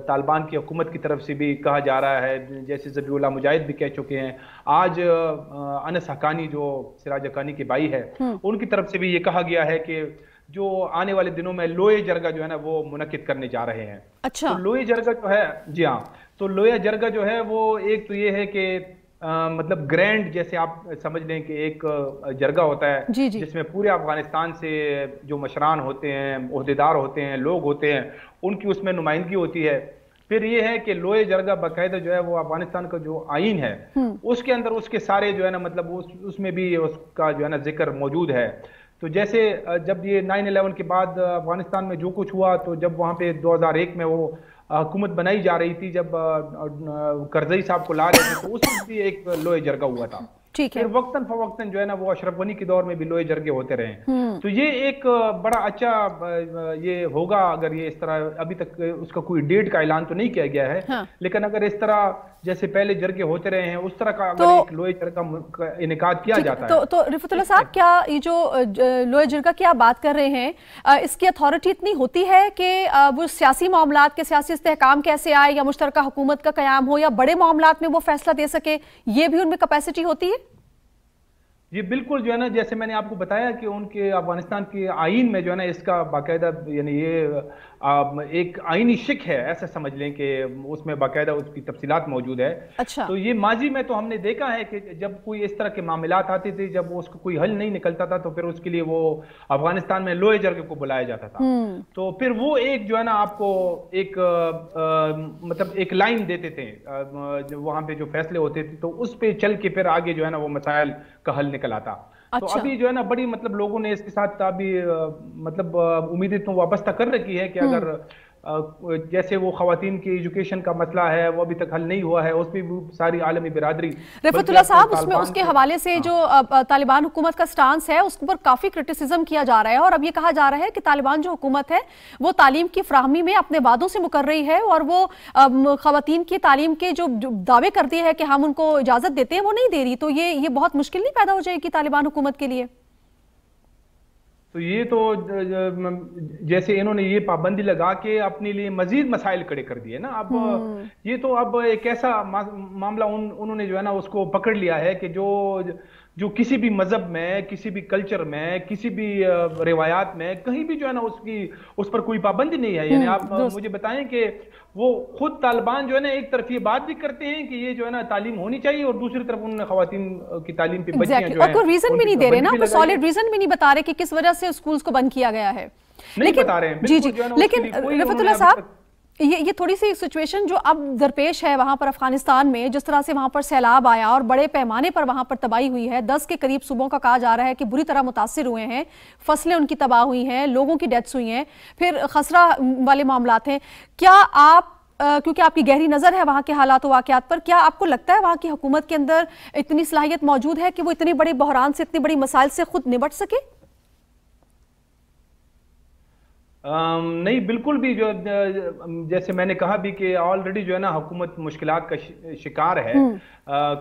طالبان کی حکومت کی طرف سے بھی کہا جا رہا ہے, جیسے ذبیح اللہ مجاہد بھی کہہ چکے ہیں, آج انس حقانی جو سراج حقانی کے بھائی ہے ان کی طرف سے بھی یہ کہا گیا ہے کہ جو آنے والے دنوں میں لوئے جرگہ جو ہے نا وہ منعقد کرنے جا رہے ہیں. تو لوئے جرگہ جو ہے, جی ہاں, تو لوئے جرگہ جو ہے وہ ایک تو یہ ہے کہ مطلب گرینڈ, جیسے آپ سمجھ لیں کہ ایک جرگہ ہوتا ہے جس میں پورے افغانستان سے جو مشران ہوتے ہیں, عہدیدار ہوتے ہیں, لوگ ہوتے ہیں, ان کی اس میں نمائندگی ہوتی ہے. پھر یہ ہے کہ لوئے جرگہ باقاعدہ جو ہے وہ افغانستان کا جو آئین ہے اس کے اندر اس کے سارے جو ہے نا مطلب اس میں بھی اس کا جو ہے نا ذکر موجود ہے. تو جیسے جب یہ 9/11 کے بعد افغانستان میں جو کچھ ہوا, تو جب وہاں پہ 2001 میں وہ حکومت بنائی جا رہی تھی, جب کرزئی صاحب کو لا رہے تھے, تو اس وقت بھی ایک لوئے جرگہ ہوا تھا. پھر وقتاً فوقتاً جو ہے نا وہ اشرف غنی کے دور میں بھی لوئے جرگے ہوتے رہے. تو یہ ایک بڑا اچھا یہ ہوگا اگر یہ اس طرح, ابھی تک اس کا کوئی ڈیٹ کا اعلان تو نہیں کیا گیا ہے, لیکن اگر اس طرح جیسے پہلے جرگے ہوتے رہے ہیں اس طرح کا اگر ایک لوئے جرگہ کا انعقاد کیا جاتا ہے. تو رفعت اللہ صاحب, کیا یہ جو لوئے جرگہ کی آپ بات کر رہے ہیں, اس کی اتھارٹی اتنی ہوتی ہے کہ وہ سیاسی معاملات کے سیاسی استحکام کیسے آئے, یا مشترکہ حکومت کا قیام ہو, یا بڑے معاملات میں وہ فیصلہ دے سکے, یہ بھی ان میں کیپیسٹی ہوتی ہے؟ یہ بالکل جو ہے نا, جیسے میں نے آپ کو بتایا کہ ان کے افغانستان کے آئین میں جو ہے نا اس کا باقاعدہ یعنی یہ ایک آئینی شک ہے, ایسا سمجھ لیں کہ اس میں باقاعدہ اس کی تفصیلات موجود ہے. تو یہ ماضی میں تو ہم نے دیکھا ہے کہ جب کوئی اس طرح کے معاملات آتے تھے, جب اس کو کوئی حل نہیں نکلتا تھا, تو پھر اس کے لیے وہ افغانستان میں لوئے جرگے کو بلایا جاتا تھا. تو پھر وہ ایک جو ہے نا آپ کو ایک مطلب ایک لائن دیتے تھے وہاں پہ جو فیصلے ہوتے تھے, تو اس پہ چل کے پھر آگے جو ہے نا وہ مسائل کا حل نکل آتا. تو ابھی جو ہے نا بڑی مطلب لوگوں نے اس کے ساتھ ابھی مطلب امیدیں تو وابستہ کر رکھی ہے کہ اگر جیسے وہ خواتین کی ایجوکیشن کا مسئلہ ہے وہ ابھی تک حل نہیں ہوا ہے, اس پہ بھی ساری عالمی برادری. رفعت اللہ صاحب, اس کے حوالے سے جو طالبان حکومت کا سٹانس ہے اس پر کافی کرٹیسزم کیا جا رہا ہے, اور اب یہ کہا جا رہا ہے کہ طالبان جو حکومت ہے وہ تعلیم کی فراہمی میں اپنے وعدوں سے مکر رہی ہے, اور وہ خواتین کی تعلیم کے جو دعوے کرتی ہے کہ ہم ان کو اجازت دیتے ہیں وہ نہیں دے رہی. تو یہ بہت مشکل نہیں پیدا ہو جائے گی طالبان حکومت کے لیے؟ تو یہ تو جیسے انہوں نے یہ پابندی لگا کے اپنے لیے مزید مسائل کھڑے کر دیے نا. اب یہ تو اب ایک ایسا معاملہ انہوں نے جو ہے نا اس کو پکڑ لیا ہے کہ جو جو کسی بھی مذہب میں، کسی بھی کلچر میں، کسی بھی روایات میں کہیں بھی جو ہے نا اس پر کوئی پابندی نہیں ہے. یعنی آپ مجھے بتائیں کہ وہ خود طالبان جو ہے نا ایک طرف یہ بات بھی کرتے ہیں کہ یہ جو ہے نا تعلیم ہونی چاہیے، اور دوسری طرف انہوں نے خواتین کی تعلیم پہ بچیاں جو ہیں اور کوئی ریزن بھی نہیں دے رہے نا، کوئی سالڈ ریزن بھی نہیں بتا رہے کہ کس وجہ سے اسکولز کو بند کیا گیا ہے. نہیں بتا رہے ہیں. جی جی. لیکن رفعت اللہ صاحب یہ تھوڑی سی سچویشن جو اب درپیش ہے وہاں پر افغانستان میں، جس طرح سے وہاں پر سیلاب آیا اور بڑے پیمانے پر وہاں پر تباہی ہوئی ہے، 10 کے قریب صوبوں کا کہا جا رہا ہے کہ بری طرح متاثر ہوئے ہیں، فصلیں ان کی تباہ ہوئی ہیں، لوگوں کی ڈیتھس ہوئی ہیں، پھر خسرہ والے معاملات ہیں. کیا آپ کیونکہ آپ کی گہری نظر ہے وہاں کے حالات و واقعات پر، کیا آپ کو لگتا ہے وہاں کی حکومت کے اندر اتنی صلاحیت موجود ہے کہ وہ اتنے بڑے بحران سے، اتنے بڑی مسائل سے خود نمٹ سکے؟ نہیں بالکل بھی. جو جیسے میں نے کہا بھی کہ آلریڈی جو ہے نا حکومت مشکلات کا شکار ہے.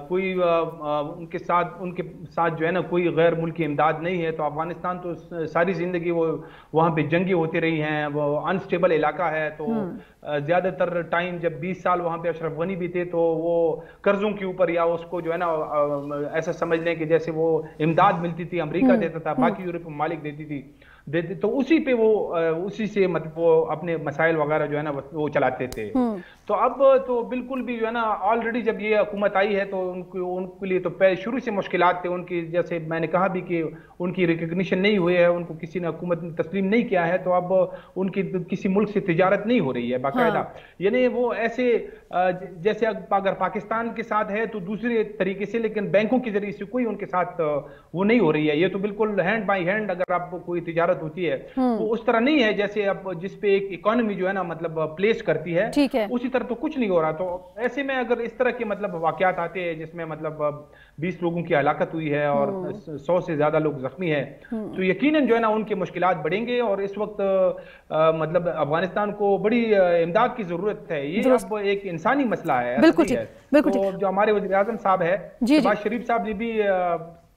کوئی ان کے ساتھ جو ہے نا کوئی غیر ملکی امداد نہیں ہے. تو افغانستان تو ساری زندگی وہ وہاں پہ جنگیں ہوتی رہی ہیں، وہ انسٹیبل علاقہ ہے. تو زیادہ تر ٹائم جب 20 سال وہاں پہ اشرف غنی بھی تھے تو وہ قرضوں کے اوپر، یا اس کو جو ہے نا ایسا سمجھ لیں کہ جیسے وہ امداد ملتی تھی، امریکہ دیتا تھا، باقی یورپ ممالک دیتی تھی، تو اسی پہ وہ اسی سے مطلب وہ اپنے مسائل وغیرہ جو ہے نا وہ چلاتے تھے. تو اب تو بالکل بھی جو ہے نا آلریڈی جب یہ حکومت آئی ہے تو ان کے لیے تو شروع سے مشکلات تھے. ان کی جیسے میں نے کہا بھی کہ ان کی ریکگنیشن نہیں ہوئی ہے، ان کو کسی نے حکومت نے تسلیم نہیں کیا ہے. تو اب ان کی کسی ملک سے تجارت نہیں ہو رہی ہے باقاعدہ. یعنی وہ ایسے جیسے اگر پاکستان کے ساتھ ہے تو دوسرے طریقے سے، لیکن بینکوں کے ذریعے سے کوئی ان کے ساتھ وہ نہیں ہو رہی ہے. یہ تو بالکل ہینڈ بائی ہینڈ اگر آپ کو کوئی تجارت ہوتی ہے وہ اس طرح نہیں ہے جیسے اب جس پہ ایک اکانومی جو ہے نا مطلب پلیس کرتی ہے، اسی طرح تو کچھ نہیں ہو رہا. تو ایسے میں اگر اس طرح کے مطلب واقعات آتے ہیں جس میں مطلب 20 لوگوں کی ہلاکت ہوئی ہے اور 100 سے زیادہ لوگ زخمی ہیں، تو یقیناً جو ہے نا ان کے مشکلات بڑھیں گے. اور اس وقت مطلب افغانستان کو بڑی امداد کی ضرورت ہے. یہ اب ایک انسانی مسئلہ ہے. بالکل. تو جو ہمارے وزیر اعظم صاحب ہے شہباز شریف صاحب نے بھی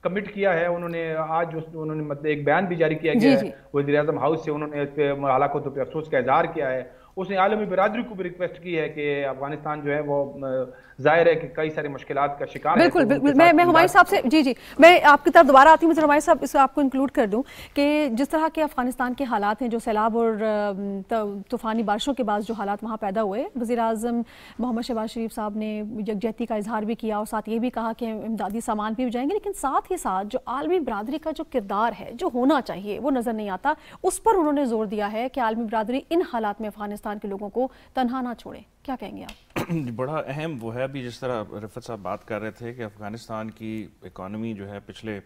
کمٹ کیا ہے، انہوں نے آج انہوں نے مطلب ایک بیان بھی جاری کیا گیا ہے وزیر اعظم ہاؤس سے. انہوں نے اس پہ ہلاکتوں پہ افسوس کا اظہار کیا ہے. اس نے عالمی برادری کو بھی ریکویسٹ کی ہے کہ افغانستان جو ہے وہ ظاہر ہے کہ کئی سارے مشکلات کا شکار ہے. بالکل. میں ہمایوں صاحب سے جی میں آپ کی طرف دوبارہ آتی ہوں. ہمایوں صاحب اس کو آپ کو انکلوڈ کر دوں کہ جس طرح کے افغانستان کے حالات ہیں، جو سیلاب اور طوفانی بارشوں کے بعد جو حالات وہاں پیدا ہوئے، وزیر اعظم محمد شہباز شریف صاحب نے یکجہتی کا اظہار بھی کیا اور ساتھ یہ بھی کہا کہ امدادی سامان بھی جائیں گے، لیکن ساتھ ہی ساتھ جو عالمی برادری کا جو کردار ہے جو ہونا چاہیے وہ نظر نہیں آتا. اس پر انہوں نے زور دیا ہے کہ عالمی برادری ان حالات میں افغانستان کے لوگوں کو تنہا نہ چھوڑے. کیا کہیں گے آپ؟ بڑا اہم وہ ہے ابھی جس طرح رفعت صاحب بات کر رہے تھے کہ افغانستان کی اکانومی جو ہے پچھلے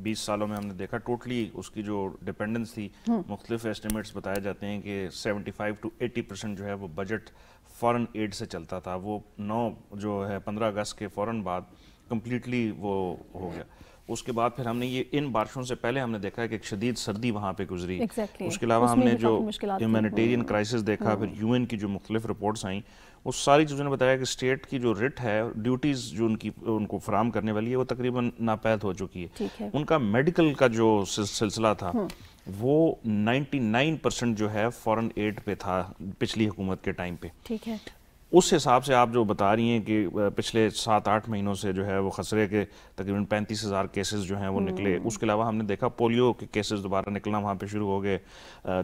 20 سالوں میں ہم نے دیکھا ٹوٹلی اس کی جو ڈیپینڈنس تھی، مختلف ایسٹیمیٹس بتائے جاتے ہیں کہ 75 to 80% جو ہے وہ بجٹ فارن ایڈ سے چلتا تھا. وہ 15 اگست کے فوراً بعد کمپلیٹلی وہ ہو گیا. اس کے بعد پھر ہم نے یہ ان بارشوں سے پہلے ہم نے دیکھا کہ ایک شدید سردی وہاں پہ گزری. اس کے علاوہ ہم نے جو ہیومینیٹیرین کرائسس دیکھا، پھر یو این کی جو مختلف رپورٹس آئیں، اس ساری چیزوں نے بتایا کہ اسٹیٹ کی جو رٹ ہے، ڈیوٹیز جو ان کو فراہم کرنے والی ہے، وہ تقریباً ناپید ہو چکی ہے. ان کا میڈیکل کا جو سلسلہ تھا وہ 99% جو ہے فورن ایڈ پہ تھا پچھلی حکومت کے ٹائم پہ. ٹھیک ہے. اس حساب سے آپ جو بتا رہی ہیں کہ پچھلے 7-8 مہینوں سے جو ہے وہ خسرے کے تقریباً 35,000 کیسز جو ہیں وہ نکلے. اس کے علاوہ ہم نے دیکھا پولیو کے کیسز دوبارہ نکلنا وہاں پہ شروع ہو گئے،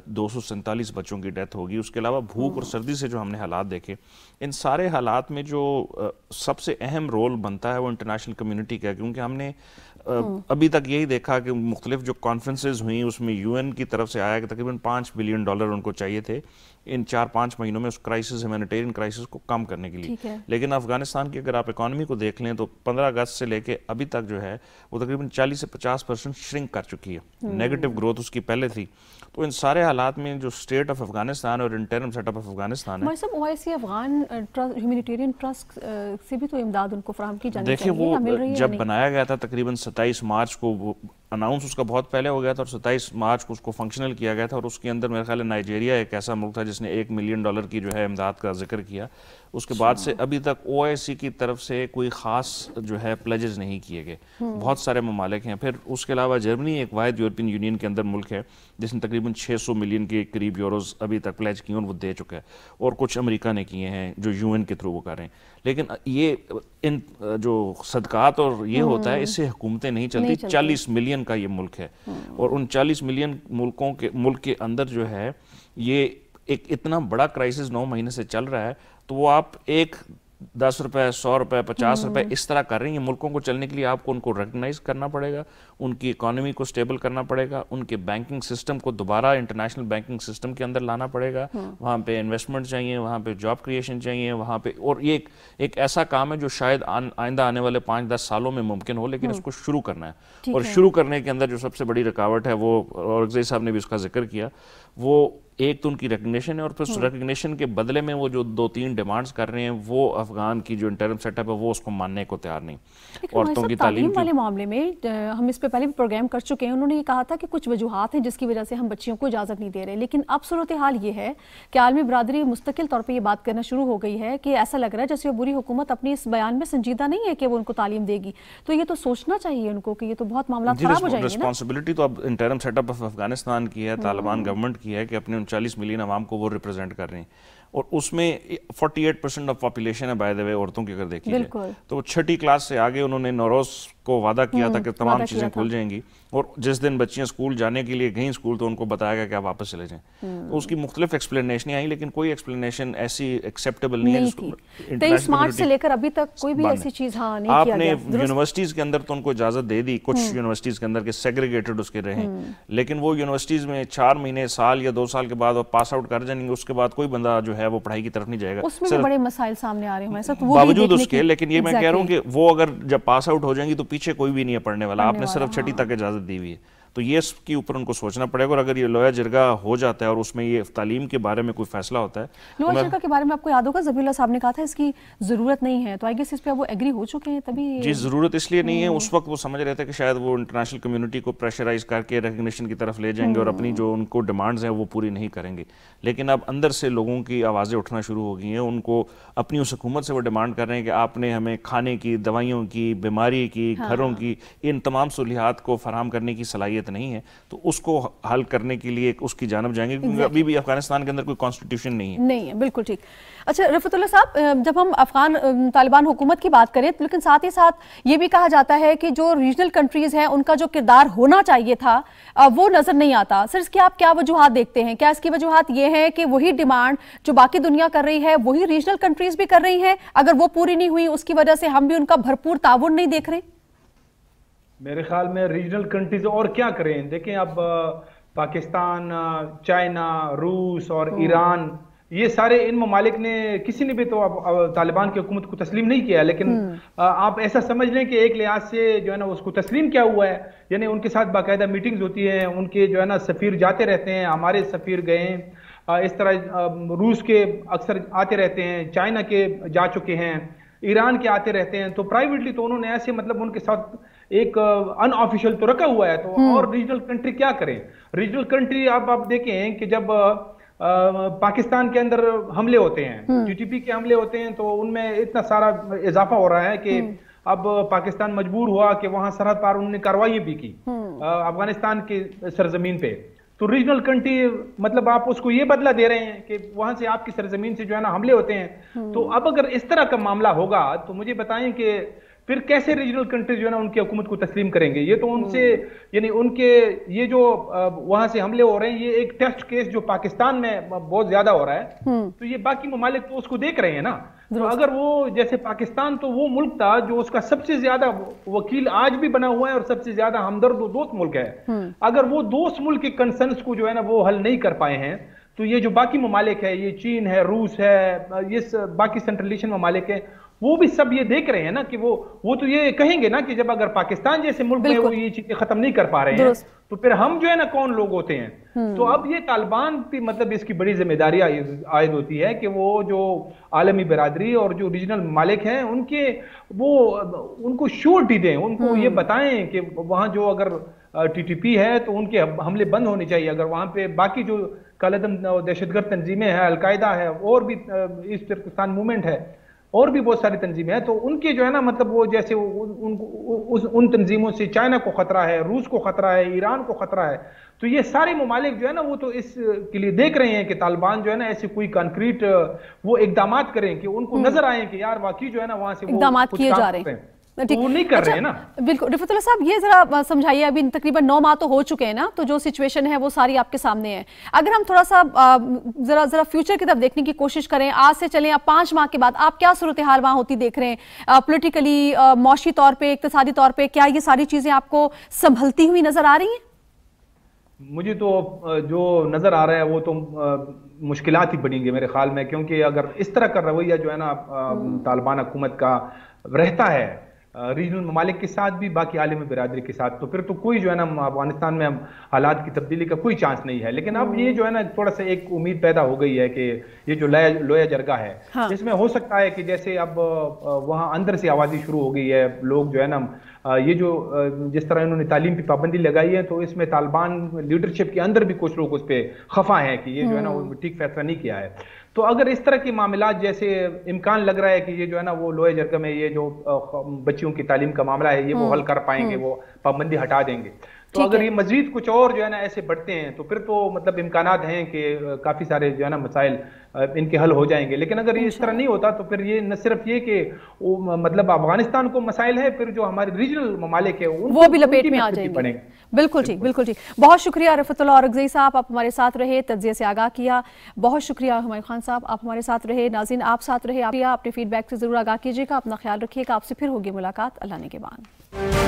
247 بچوں کی ڈیتھ ہوگی. اس کے علاوہ بھوک اور سردی سے جو ہم نے حالات دیکھے، ان سارے حالات میں جو سب سے اہم رول بنتا ہے وہ انٹرنیشنل کمیونٹی کا، کیونکہ ہم نے ابھی تک یہی دیکھا کہ مختلف جو کانفرنسز ہوئیں اس میں یو این کی طرف سے آیا کہ تقریباً $5 بلین ان کو چاہیے تھے ان 4-5 مہینوں میں اس کرائسس، ہیومینیٹیرین کرائسس کو کم کرنے کے لیے. لیکن افغانستان کی اگر آپ اکانومی کو دیکھ لیں تو 15 اگست سے لے کے ابھی تک جو ہے وہ تقریباً 40 سے 50% شرنک کر چکی ہے. نیگیٹو گروتھ اس کی پہلے تھی. تو ان سارے حالات میں جو اسٹیٹ آف افغانستان اور interim set up of Afghanistan ہے، OIC افغان ہیومینیٹیرین ٹرسٹ سے بھی تو امداد ان کو فراہم کی جانی چاہیے. دیکھیں وہ جب بنایا گیا تھا تقریباً 27 مارچ کو وہ اناؤنس اس کا بہت پہلے ہو گیا تھا اور 27 مارچ کو اس کو فنکشنل کیا گیا تھا، اور اس کے اندر میرے خیال ہے نائجیریا ایک ایسا ملک تھا جس نے $1 ملین کی جو ہے امداد کا ذکر کیا. اس کے بعد سے ابھی تک OIC کی طرف سے کوئی خاص جو ہے پلیجز نہیں کیے گئے. بہت سارے ممالک ہیں. پھر اس کے علاوہ جرمنی ایک واحد یورپین یونین کے اندر ملک ہے جس نے تقریباً 600 ملین کے قریب یوروز ابھی تک پلیج کیے اور وہ دے چکا ہے، اور کچھ امریکہ نے کیے ہیں جو UN کے تھرو وہ کر رہے ہیں. لیکن یہ ان جو صدقات اور یہ ہوتا ہے اس سے حکومتیں نہیں چلتی. 40 ملین کا یہ ملک ہے، اور ان 40 ملین ملک کے اندر جو ہے یہ ایک اتنا بڑا کرائسس 9 مہینے سے چل رہا ہے، تو وہ آپ ایک 10 روپے 100 روپے 50 روپے اس طرح کر رہے ہیں. ملکوں کو چلنے کے لیے آپ کو ان کو ریکگنائز کرنا پڑے گا، ان کی اکانومی کو سٹیبل کرنا پڑے گا، ان کے بینکنگ سسٹم کو دوبارہ انٹرنیشنل بینکنگ سسٹم کے اندر لانا پڑے گا. وہاں پہ انویسٹمنٹ چاہیے، وہاں پہ جاب کریشن چاہیے وہاں پہ. اور یہ ایک ایسا کام ہے جو شاید آئندہ آنے والے 5-10 سالوں میں ممکن ہو، لیکن اس کو شروع کرنا ہے. اور شروع کرنے کے اندر جو سب سے بڑی رکاوٹ ہے وہ، اور زئی صاحب نے بھی اس کا ذکر کیا، وہ ایک تو ان کی ریکگنیشن ہے، اور پھر ریکگنیشن کے بدلے میں وہ جو 2-3 ڈیمانڈز کر رہے ہیں وہ افغان کی جو انٹرم سیٹ اپ ہے وہ اس کو ماننے کو تیار نہیں. عورتوں کی تعلیم والے معاملے میں ہم اس پہ پہلے بھی پروگرام کر چکے ہیں. انہوں نے یہ کہا تھا کہ کچھ وجوہات ہیں جس کی وجہ سے ہم بچیوں کو اجازت نہیں دے رہے، لیکن اب صورتحال یہ ہے کہ عالمی برادری مستقل طور پہ یہ بات کرنا شروع ہو گئی ہے کہ ایسا لگ رہا ہے جیسے وہ بری حکومت اپنی اس بیان میں سنجیدہ نہیں ہے کہ وہ ان کو تعلیم دے گی. تو یہ تو سوچنا چاہیے ان کو کہ یہ تو بہت معاملات خراب ہو جائیں گے. رسپانسبلٹی تو اب interim set up of Afghanistan کی ہے، طالبان گورنمنٹ کی ہے کہ اپنے 39 ملین عوام کو وہ ریپرزینٹ کر رہے ہیں، اور اس میں 48% آف پاپولیشن ہے بائی دا وے عورتوں کی اگر دیکھی جائے تو. 6ٹھی کلاس سے آگے انہوں نے نوروز کو وعدہ کیا تھا کہ تمام چیزیں کھل جائیں گی، اور جس دن بچیاں اسکول جانے کے لیے گئیں اسکول تو ان کو بتایا گیا کہ آپ واپس چلے جائیں. تو اس کی مختلف ایکسپلینیشنیں آئیں، لیکن کوئی ایکسپلینیشن ایسی ایکسیپٹیبل نہیں ہے. 23 مارچ سے لے کر ابھی تک کوئی بھی ایسی چیز نہیں کیا گیا. آپ نے یونیورسٹیز کے اندر تو ان کو اجازت دے دی، کچھ یونیورسٹیز کے اندر کے سیگریگیٹڈ اس کے رہیں، لیکن وہ یونیورسٹیز میں 4 مہینے سال یا 2 سال کے بعد پاس آؤٹ کر جائیں گے، اس کے بعد کوئی بندہ جو ہے وہ پڑھائی کی طرف نہیں جائے گا. اس میں بھی بڑے مسائل سامنے آ رہے ہیں باوجود اس کے. لیکن یہ میں کہہ رہا ہوں کہ وہ اگر جب پاس آؤٹ ہو جائیں گی تو پیچھے کوئی بھی نہیں ہے پڑھنے والا. آپ نے صرف 6ٹھی تک اجازت دی ہوئی ہے، تو یہ اس کے اوپر ان کو سوچنا پڑے گا. اور اگر یہ لویا جرگہ ہو جاتا ہے اور اس میں یہ تعلیم کے بارے میں کوئی فیصلہ ہوتا ہے. لویا جرگہ کے بارے میں آپ کو یاد ہوگا ذبیح اللہ صاحب نے کہا تھا اس کی ضرورت نہیں ہے، تو آئی گیس اس پہ وہ ایگری ہو چکے ہیں. تبھی جی ضرورت اس لیے نہیں ہے، اس وقت وہ سمجھ رہے تھے کہ شاید وہ انٹرنیشنل کمیونٹی کو پریشرائز کر کے ریکگنیشن کی طرف لے جائیں گے اور اپنی جو ان کو ڈیمانڈز ہیں وہ پوری نہیں کریں گے. لیکن اب اندر سے لوگوں کی آوازیں اٹھنا شروع ہو گئی ہیں. ان کو اپنی اس حکومت سے وہ ڈیمانڈ کر رہے ہیں کہ آپ نے ہمیں کھانے کی، دوائیوں کی، بیماری کی، گھروں کی، ان تمام سہولیات کو فراہم کرنے کی صلاحیت نہیں ہے. تو اس کو حل کرنے کے لیے اس کی جانب جائیں گے، کیونکہ ابھی بھی افغانستان کے اندر کوئی کانسٹیٹیوشن نہیں ہے. بالکل ٹھیک. اچھا رفعت اللہ صاحب، جب ہم افغان طالبان حکومت کی بات کریں لیکن ساتھ ہی ساتھ یہ بھی کہا جاتا ہے کہ جو ریجنل کنٹریز ہیں ان کا جو کردار ہونا چاہیے تھا وہ نظر نہیں آتا. سر اس کی آپ کیا وجوہات دیکھتے ہیں؟ کیا اس کی وجوہات یہ ہے کہ وہی ڈیمانڈ جو باقی دنیا کر رہی ہے وہی ریجنل کنٹریز بھی کر رہی ہیں، اگر وہ پوری نہیں ہوئی اس کی وجہ سے ہم بھی ان کا بھرپور تعاون نہیں دیکھ رہے؟ میرے خیال میں ریجنل کنٹریز اور کیا کریں. دیکھیں اب پاکستان، چائنا، روس اور ایران، یہ سارے ان ممالک نے کسی نے بھی تو طالبان کی حکومت کو تسلیم نہیں کیا، لیکن آپ ایسا سمجھ لیں کہ ایک لحاظ سے جو ہے نا اس کو تسلیم کیا ہوا ہے. یعنی ان کے ساتھ باقاعدہ میٹنگز ہوتی ہیں، ان کے جو ہے نا سفیر جاتے رہتے ہیں، ہمارے سفیر گئے ہیں، اس طرح روس کے اکثر آتے رہتے ہیں، چائنا کے جا چکے ہیں، ایران کے آتے رہتے ہیں. تو پرائیویٹلی تو انہوں نے ایسے مطلب ان کے ساتھ ایک ان آفیشیل تو رکھا ہوا ہے. تو اور ریجنل کنٹری کیا کریں؟ ریجنل کنٹری آپ دیکھیں کہ جب پاکستان کے اندر حملے ہوتے ہیں، TTP کے حملے ہوتے ہیں، تو ان میں اتنا سارا اضافہ ہو رہا ہے کہ اب پاکستان مجبور ہوا کہ وہاں سرحد پار انہوں نے کارروائیاں بھی کی افغانستان کی سرزمین پہ. تو ریجنل کنٹری مطلب آپ اس کو یہ بدلہ دے رہے ہیں کہ وہاں سے آپ کی سرزمین سے جو ہے نا حملے ہوتے ہیں. تو اب اگر اس طرح کا معاملہ ہوگا تو مجھے بتائیں کہ پھر کیسے ریجنل کنٹریز جو ہے نا ان کی حکومت کو تسلیم کریں گے؟ یہ تو ان سے یعنی ان کے یہ جو وہاں سے حملے ہو رہے ہیں، یہ ایک ٹیسٹ کیس جو پاکستان میں بہت زیادہ ہو رہا ہے، تو یہ باقی ممالک تو اس کو دیکھ رہے ہیں نا. تو اگر وہ جیسے پاکستان تو وہ ملک تھا جو اس کا سب سے زیادہ وکیل آج بھی بنا ہوا ہے اور سب سے زیادہ ہمدرد و دوست ملک ہے. اگر وہ دوست ملک کے کنسرنز کو جو ہے نا وہ حل نہیں کر پائے ہیں تو یہ جو باقی ممالک ہے، یہ چین ہے، روس ہے، یہ باقی سینٹرل ایشین ممالک ہیں، وہ بھی سب یہ دیکھ رہے ہیں نا کہ وہ تو یہ کہیں گے نا کہ جب اگر پاکستان جیسے ملک میں وہ یہ چیزیں ختم نہیں کر پا رہے ہیں تو پھر ہم جو ہے نا کون لوگ ہوتے ہیں. تو اب یہ طالبان بھی مطلب اس کی بڑی ذمہ داری عائد ہوتی ہے کہ وہ جو عالمی برادری اور جو ریجنل ممالک ہیں ان کو شورٹی دیں، ان کو یہ بتائیں کہ وہاں جو اگر ٹی ٹی پی ہے تو ان کے حملے بند ہونے چاہیے، اگر وہاں پہ باقی جو کالعدم دہشت گرد تنظیمیں ہیں، القاعدہ ہے اور بھی ایسٹ ترکستان موومنٹ ہے اور بھی بہت ساری تنظیمیں ہیں، تو ان کے جو ہے نا مطلب وہ جیسے ان تنظیموں سے چائنا کو خطرہ ہے، روس کو خطرہ ہے، ایران کو خطرہ ہے، تو یہ سارے ممالک جو ہے نا وہ تو اس کے لیے دیکھ رہے ہیں کہ طالبان جو ہے نا ایسے کوئی کنکریٹ وہ اقدامات کریں کہ ان کو نظر آئیں کہ یار واقعی جو ہے نا وہاں سے وہ اقدامات کیے جا رہے ہیں. وہ نہیں کر رہے ہیں نا. بالکل رفعت اللہ صاحب، یہ ذرا سمجھائیے، ابھی تقریباً 9 ماہ تو ہو چکے ہیں نا، تو جو سچویشن ہے وہ ساری آپ کے سامنے ہے. اگر ہم تھوڑا سا ذرا فیوچر کی طرف دیکھنے کی کوشش کریں، آج سے چلیں اب 5 ماہ کے بعد آپ کیا صورتحال وہاں ہوتی دیکھ رہے ہیں؟ پولیٹیکلی، معاشی طور پہ، اقتصادی طور پہ، کیا یہ ساری چیزیں آپ کو سنبھلتی ہوئی نظر آ رہی ہیں؟ مجھے تو جو نظر آ رہا ہے وہ تو مشکلات ہی بڑھیں گے میرے خیال میں، کیونکہ اگر اس طرح کا رویہ جو ہے نا طالبان حکومت کا رہتا ہے ریجنل ممالک کے ساتھ بھی، باقی عالمی برادری کے ساتھ، تو پھر تو کوئی جو ہے نا افغانستان میں حالات کی تبدیلی کا کوئی چانس نہیں ہے. لیکن اب یہ جو ہے نا تھوڑا سا ایک امید پیدا ہو گئی ہے کہ یہ جو لویا جرگہ ہے اس میں ہو سکتا ہے کہ جیسے اب وہاں اندر سے آوازی شروع ہو گئی ہے، لوگ جو ہے نا یہ جو جس طرح انہوں نے تعلیم پہ پابندی لگائی ہے تو اس میں طالبان لیڈرشپ کے اندر بھی کچھ لوگ اس پہ خفا ہیں کہ یہ جو ہے نا وہ ٹھیک فیصلہ نہیں کیا ہے. تو اگر اس طرح کے معاملات جیسے امکان لگ رہا ہے کہ یہ جو ہے نا وہ لوہے جرگہ میں یہ جو بچیوں کی تعلیم کا معاملہ ہے یہ وہ حل کر پائیں گے، وہ پابندی ہٹا دیں گے، تو اگر یہ مزید کچھ اور جو ہے نا ایسے بڑھتے ہیں تو پھر تو مطلب امکانات ہیں کہ کافی سارے جو ہے نا مسائل ان کے حل ہو جائیں گے. لیکن اگر یہ اس طرح نہیں ہوتا تو پھر یہ نہ صرف یہ کہ مطلب افغانستان کو مسائل ہے، پھر جو ہمارے ریجنل ممالک ہیں وہ بھی لپیٹ میں آ جائیں گے. بالکل ٹھیک، بالکل ٹھیک. بہت شکریہ رفعت اللہ اورکزئی صاحب، آپ ہمارے ساتھ رہے، تجزیے سے آگاہ کیا. بہت شکریہ ہمایوں خان صاحب، آپ ہمارے ساتھ رہے. ناظرین آپ ساتھ رہے، اپنے فیڈ بیک سے ضرور آگاہ کیجیے گا. اپنا خیال رکھیے گا. آپ سے پھر ہوگی ملاقات اللہ نے کے بعد.